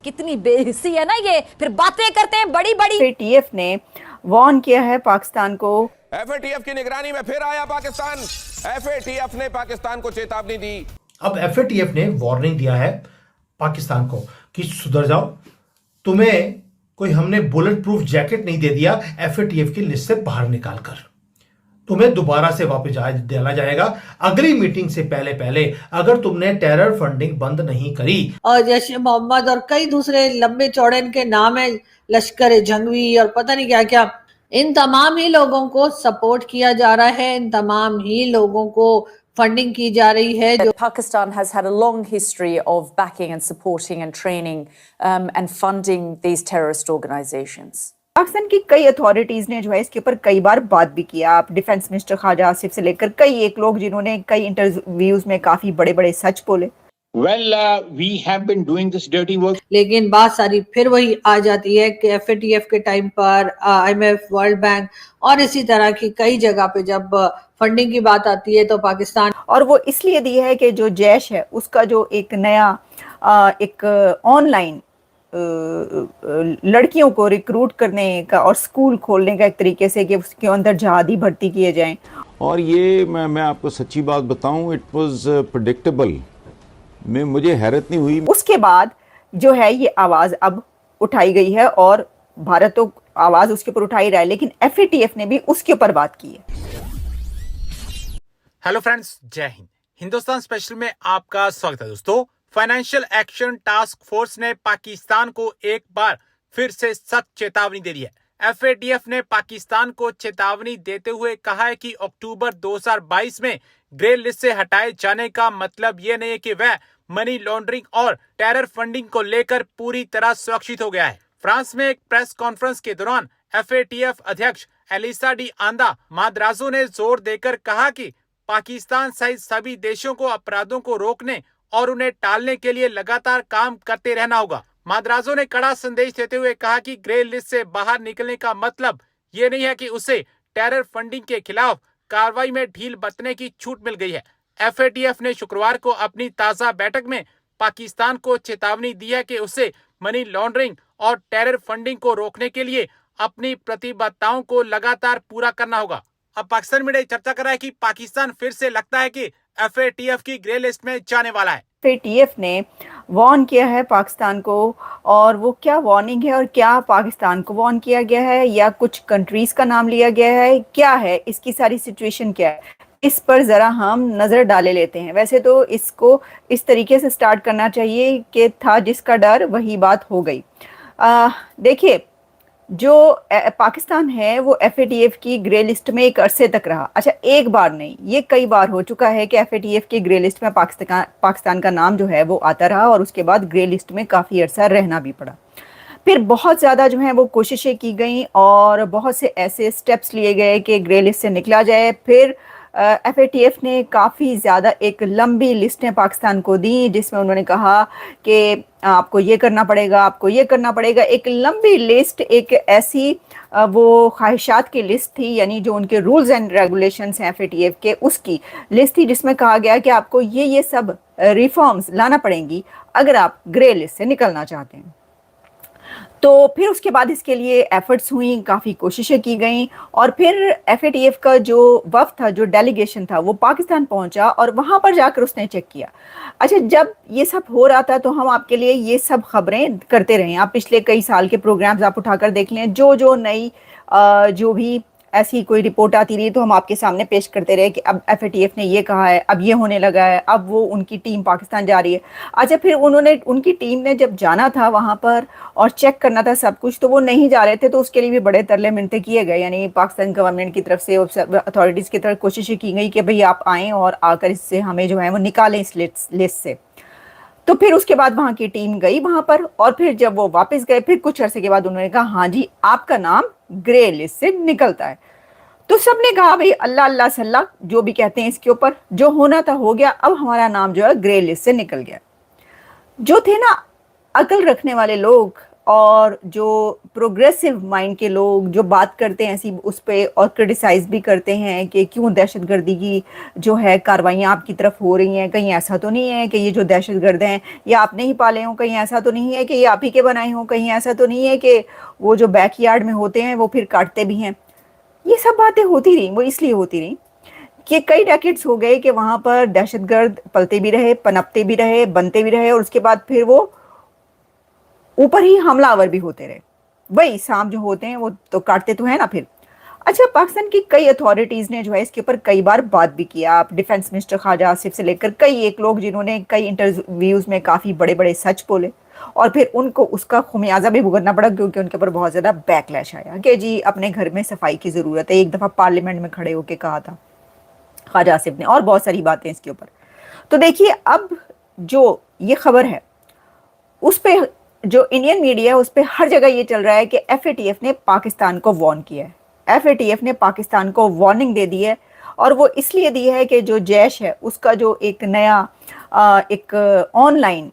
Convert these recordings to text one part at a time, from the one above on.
कितनी बेहिस्सी है ना ये, फिर बातें करते हैं बड़ी बड़ी। एफएटीएफ ने वार्न किया है पाकिस्तान को। एफएटीएफ की निगरानी में फिर आया पाकिस्तान। एफएटीएफ ने पाकिस्तान को चेतावनी दी। अब एफएटीएफ ने वार्निंग दिया है पाकिस्तान को कि सुधर जाओ, तुम्हें कोई हमने बुलेट प्रूफ जैकेट नहीं दे दिया एफएटीएफ की लिस्ट से बाहर निकाल कर, तुम्हें दोबारा से वापस डाला जाएगा अगली मीटिंग से पहले पहले अगर तुमने टेरर फंडिंग बंद नहीं करी। और जैश मोहम्मद और कई दूसरे लंबे चौड़े इनके नाम है, लश्कर जंगवी और पता नहीं क्या क्या, इन तमाम ही लोगों को सपोर्ट किया जा रहा है, इन तमाम ही लोगों को फंडिंग की जा रही है। जो Pakistan has had a long history of backing and supporting and training and funding these terrorist organizations. Pakistan की कई अथॉरिटीज ने जो है इसके ऊपर कई बार बात भी किया। आप डिफेंस मिनिस्टर ख्वाजा आसिफ से लेकर कई एक लोग जिन्होंने कई इंटरव्यूज में काफी बड़े बड़े सच बोले। Well, we have been doing this dirty work. लेकिन बात सारी फिर वही आ जाती है कि एफएटीएफ के टाइम पर आईएमएफ, वर्ल्ड बैंक और इसी तरह की कई जगह पे जब फंडिंग की बात आती है तो पाकिस्तान, और वो इसलिए दी है कि जो जैश है उसका जो एक नया एक ऑनलाइन लड़कियों को रिक्रूट करने का और स्कूल खोलने का एक तरीके से कि उसके अंदर जहादी भर्ती किए जाएं। और ये मैं आपको सच्ची बात बताऊं, इट वाज प्रेडिक्टेबल। में मुझे हैरत नहीं हुई। उसके बाद जो है ये आवाज अब उठाई गई है और भारत तो आवाज उसके ऊपर उठाई रहा है, लेकिन एफएटीएफ ने भी उसके ऊपर बात की है। हेलो फ्रेंड्स, जय हिंद। हिंदुस्तान स्पेशल में आपका स्वागत है दोस्तों। फाइनेंशियल एक्शन टास्क फोर्स ने पाकिस्तान को एक बार फिर से सख्त चेतावनी दे दी है। एफएटीएफ ने पाकिस्तान को चेतावनी देते हुए कहा है कि अक्टूबर 2022 में ग्रे लिस्ट से हटाए जाने का मतलब ये नहीं है कि वह मनी लॉन्ड्रिंग और टेरर फंडिंग को लेकर पूरी तरह सुरक्षित हो गया है। फ्रांस में एक प्रेस कॉन्फ्रेंस के दौरान एफएटीएफ अध्यक्ष एलिसा डी आंदा माद्राजो ने जोर देकर कहा कि पाकिस्तान सहित सभी देशों को अपराधों को रोकने और उन्हें टालने के लिए लगातार काम करते रहना होगा। माद्राजो ने कड़ा संदेश देते हुए कहा कि ग्रे लिस्ट से बाहर निकलने का मतलब ये नहीं है कि उसे टेरर फंडिंग के खिलाफ कार्रवाई में ढील बरतने की छूट मिल गई है। एफएटीएफ ने शुक्रवार को अपनी ताजा बैठक में पाकिस्तान को चेतावनी दी है कि उसे मनी लॉन्ड्रिंग और टेरर फंडिंग को रोकने के लिए अपनी प्रतिबद्धताओं को लगातार पूरा करना होगा। अब पाकिस्तान मीडिया चर्चा कर रहा है कि पाकिस्तान फिर से लगता है कि एफएटीएफ की ग्रे लिस्ट में जाने वाला है। एफएटीएफ ने वार्न किया है पाकिस्तान को, और वो क्या वार्निंग है और क्या पाकिस्तान को वार्न किया गया है या कुछ कंट्रीज का नाम लिया गया है, क्या है इसकी सारी सिचुएशन क्या है, इस पर जरा हम नजर डाले लेते हैं। वैसे तो इसको इस तरीके से स्टार्ट करना चाहिए कि था जिसका डर वही बात हो गई। देखिए, जो पाकिस्तान है वो एफएटीएफ की ग्रे लिस्ट में एक अरसे तक रहा। अच्छा, एक बार नहीं, ये कई बार हो चुका है कि एफएटीएफ की ग्रे लिस्ट में पाकिस्तान का नाम जो है वो आता रहा और उसके बाद ग्रे लिस्ट में काफ़ी अरसा रहना भी पड़ा। फिर बहुत ज़्यादा जो है वो कोशिशें की गई और बहुत से ऐसे स्टेप्स लिए गए कि ग्रे लिस्ट से निकला जाए। फिर एफएटीएफ ने काफ़ी ज़्यादा एक लंबी लिस्टें पाकिस्तान को दी जिसमें उन्होंने कहा कि आपको ये करना पड़ेगा, आपको ये करना पड़ेगा। एक लंबी लिस्ट, एक ऐसी वो ख्वाहिशात की लिस्ट थी, यानी जो उनके रूल्स एंड रेगुलेशंस हैं एफएटीएफ के, उसकी लिस्ट थी जिसमें कहा गया कि आपको ये सब रिफॉर्म्स लाना पड़ेंगी अगर आप ग्रे लिस्ट से निकलना चाहते हैं। तो फिर उसके बाद इसके लिए एफर्ट्स हुई, काफ़ी कोशिशें की गई और फिर एफएटीएफ का जो वफ्द था, जो डेलीगेशन था, वो पाकिस्तान पहुंचा और वहां पर जाकर उसने चेक किया। अच्छा, जब ये सब हो रहा था तो हम आपके लिए ये सब खबरें करते रहे। आप पिछले कई साल के प्रोग्राम्स आप उठाकर देख लें, जो नई जो भी ऐसी कोई रिपोर्ट आती रही तो हम आपके सामने पेश करते रहे कि अब एफएटीएफ ने ये कहा है, अब ये होने लगा है, अब वो उनकी टीम पाकिस्तान जा रही है। अच्छा, फिर उनकी टीम ने जब जाना था वहाँ पर और चेक करना था सब कुछ, तो वो नहीं जा रहे थे, तो उसके लिए भी बड़े तरले मिन्नतें किए गए। यानी पाकिस्तान गवर्नमेंट की तरफ से, अथॉरिटीज़ की तरफ कोशिशें की गई कि भाई आप आएँ और आकर इससे हमें जो है वो निकालें इस लिस्ट से। तो फिर उसके बाद वहाँ की टीम गई वहाँ पर और फिर जब वो वापस गए, फिर कुछ अरसे के बाद उन्होंने कहा हाँ जी, आपका नाम ग्रे लिस्ट से निकलता है। तो सबने कहा भाई अल्लाह अल्लाह सल्ला, जो भी कहते हैं इसके ऊपर, जो होना था हो गया, अब हमारा नाम जो है ग्रे लिस्ट से निकल गया। जो थे ना अकल रखने वाले लोग और जो प्रोग्रेसिव माइंड के लोग जो बात करते हैं ऐसी उस पे और क्रिटिसाइज भी करते हैं कि क्यों दहशतगर्दी की जो है कार्रवाइयाँ आपकी तरफ हो रही हैं, कहीं ऐसा तो नहीं है कि ये जो दहशतगर्द हैं ये आपने ही पाले हों, कहीं ऐसा तो नहीं है कि ये आप ही के बनाए हों, कहीं ऐसा तो नहीं है कि वो जो बैकयार्ड में होते हैं वो फिर काटते भी हैं। ये सब बातें होती रही, वो इसलिए होती रही कि कई डेकेड्स हो गए कि वहाँ पर दहशतगर्द पलते भी रहे, पनपते भी रहे, बनते भी रहे और उसके बाद फिर वो ऊपर ही हमलावर भी होते रहे। वही सांप जो होते हैं वो तो काटते तो है ना फिर। अच्छा, पाकिस्तान की कई अथॉरिटीज़ ने जो है इसके ऊपर कई बार बात भी किया। आप डिफेंस मिनिस्टर ख्वाजा आसिफ से लेकर कई एक लोग जिन्होंने कई इंटरव्यूज़ में काफ़ी बड़े बड़े सच बोले और फिर उनको उसका खुमियाजा भी भुगतना पड़ा क्योंकि उनके ऊपर बहुत ज़्यादा बैकलैश आया कि जी अपने घर में सफाई की ज़रूरत है। एक दफ़ा पार्लियामेंट में खड़े होकर कहा था ख्वाजा आसिफ ने, और बहुत सारी बातें इसके ऊपर। तो देखिए अब जो ये खबर है उस पर जो इंडियन मीडिया है उस पर हर जगह ये चल रहा है कि FATF ने पाकिस्तान को वार्न किया है। FATF ने पाकिस्तान को वार्निंग दे दी है और वो इसलिए दी है कि जो जैश है उसका जो एक नया एक ऑनलाइन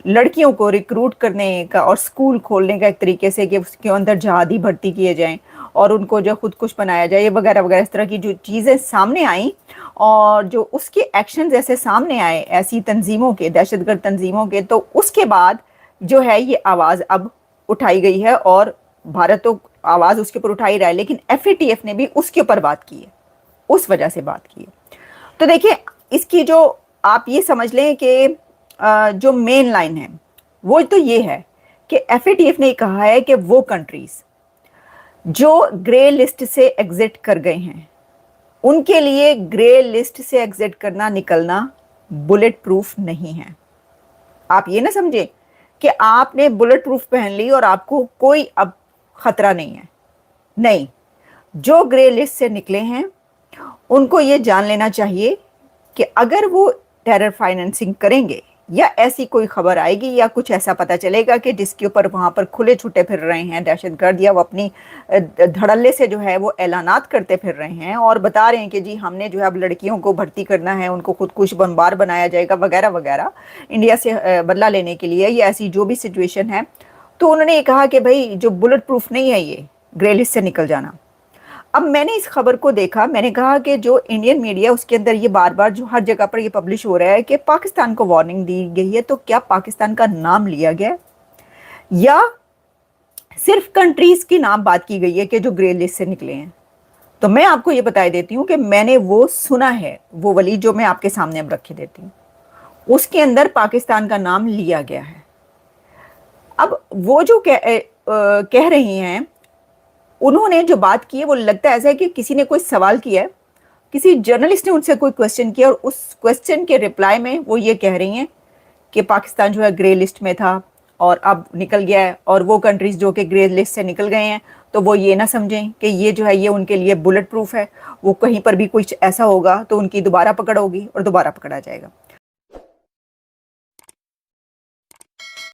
लड़कियों को रिक्रूट करने का और स्कूल खोलने का एक तरीके से कि उसके अंदर जहादी भर्ती किए जाएं और उनको जो खुदकुश बनाया जाए, ये वगैरह वगैरह इस तरह की जो चीज़ें सामने आई और जो उसके एक्शन जैसे सामने आए ऐसी तंजीमों के, दहशतगर्द तंजीमों के, तो उसके बाद जो है ये आवाज़ अब उठाई गई है और भारत तो आवाज़ उसके ऊपर उठाई रहा है, लेकिन FATF ने भी उसके ऊपर बात की है, उस वजह से बात की है। तो देखिए इसकी जो आप ये समझ लें कि जो मेन लाइन है वो तो ये है कि FATF ने कहा है कि वो कंट्रीज़ जो ग्रे लिस्ट से एग्जिट कर गए हैं उनके लिए ग्रे लिस्ट से एग्जिट करना, निकलना बुलेट प्रूफ नहीं है। आप ये ना समझे कि आपने बुलेट प्रूफ पहन ली और आपको कोई अब खतरा नहीं है। नहीं, जो ग्रे लिस्ट से निकले हैं उनको ये जान लेना चाहिए कि अगर वो टेरर फाइनेंसिंग करेंगे या ऐसी कोई खबर आएगी या कुछ ऐसा पता चलेगा कि जिसके ऊपर वहाँ पर खुले छुट्टे फिर रहे हैं दहशतगर्द, या वो अपनी धड़ल्ले से जो है वो ऐलानात करते फिर रहे हैं और बता रहे हैं कि जी हमने जो है अब लड़कियों को भर्ती करना है, उनको खुदकुश बमबार बनाया जाएगा वगैरह वगैरह इंडिया से बदला लेने के लिए, या ऐसी जो भी सिचुएशन है, तो उन्होंने ये कहा कि भाई जो बुलेट प्रूफ नहीं है ये ग्रे लिस्ट से निकल जाना। अब मैंने इस खबर को देखा, मैंने कहा कि जो इंडियन मीडिया उसके अंदर ये बार बार जो हर जगह पर ये पब्लिश हो रहा है कि पाकिस्तान को वार्निंग दी गई है, तो क्या पाकिस्तान का नाम लिया गया या सिर्फ कंट्रीज की नाम बात की गई है कि जो ग्रे लिस्ट से निकले हैं? तो मैं आपको ये बता देती हूँ कि मैंने वो सुना है, वो वाली जो मैं आपके सामने अब रख देती हूँ, उसके अंदर पाकिस्तान का नाम लिया गया है। अब वो जो कह रही हैं, उन्होंने जो बात की है वो लगता है ऐसा है कि किसी ने कोई सवाल किया है, किसी जर्नलिस्ट ने उनसे कोई क्वेश्चन किया और उस क्वेश्चन के रिप्लाई में वो ये कह रही हैं कि पाकिस्तान जो है ग्रे लिस्ट में था और अब निकल गया है, और वो कंट्रीज जो कि ग्रे लिस्ट से निकल गए हैं तो वो ये ना समझें कि ये जो है ये उनके लिए बुलेट प्रूफ है, वो कहीं पर भी कुछ ऐसा होगा तो उनकी दोबारा पकड़ होगी और दोबारा पकड़ा जाएगा।